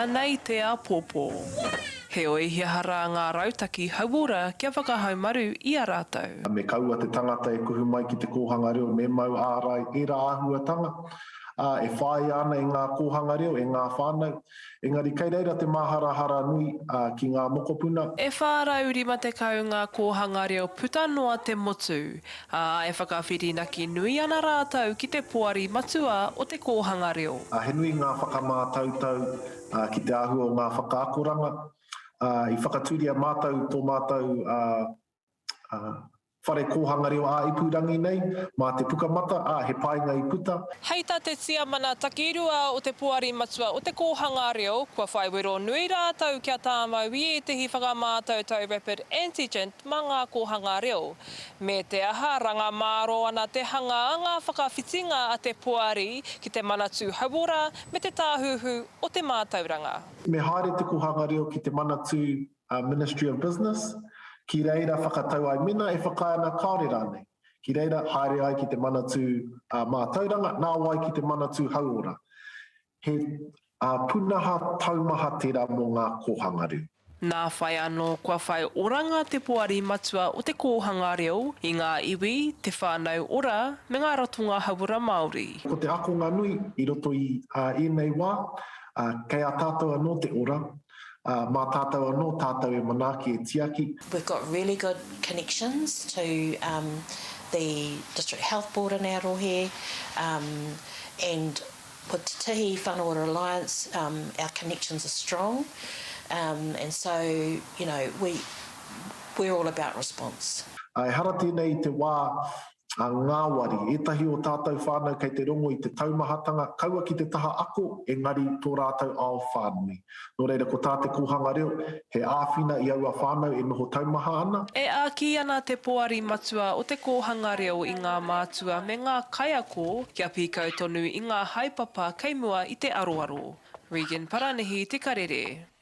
anei te apōpō. He oihihara ngā rautaki hauora kia whakahaumaru i a rātou. Me kaua te tangata e kuhu mai ki te kōhanga reo, me mau ārai e rā ahuatanga. E whai ana i ngā kōhanga reo, e ngā whānau. Engari, kei reira te maharahara nui ki ngā mokopuna. E whārauri ma te kau ngā kōhanga reo puta noa te motu. E whakawhirinaki nui ana rātou ki te poari matua o te kōhanga reo. He nui ngā whakamātautau ki te ahua o ngā whakaakoranga. I whakaturia mātou tō mātou whare kōhanga reo a ipurangi nei, mā te pukamata, he painga i puta. Hei tā te tia mana takirua o te poari matua o te kōhanga reo, kua whai wero nui rātou kia tāmau i e tehi whakamātautau rapid antigen mā ngā kōhanga reo. Me te aha ranga māro ana te hanga a ngā whakawhitinga a te poari ki te manatu hauora me te tāhuhu o te mātauranga. Me haere te kōhanga reo ki te manatu Ministry of Business, ki reira whakatau ai mina e whakaana kaore rānei. Ki reira haere ai ki te manatu mātauranga, nā wai ki te manatu hauora. He punaha taumaha tērā mō ngā kōhanga reo. Nā whai anō kua whai oranga te poari matua o te kōhanga reo i ngā iwi, te whānau ora me ngā ratonga hauora Māori. Ko te akonga nui i roto i ēnei wā, kei a tātou anō te ora, mā tātou anō tātou e manaaki e tiaki. We've got really good connections to the District Health Board in Arohe, and with Te Tihi Whanaora Alliance, our connections are strong, and so, you know, we're all about response. E hara tēnei i te wā ngāwari, etahi o tātou whānau kei te rongo i te taumahatanga, kaua ki te taha ako, engari tō rātou ao whānui. Nō reira, ko tā te kōhanga reo, he āwhina i aua whānau e noho taumaha ana. E āki ana te poari matua o te kōhanga reo i ngā mātua me ngā kaiako kia pīkau tonu i ngā haipapa kei mua i te aroaro. Regan Paranihi, Te Karere.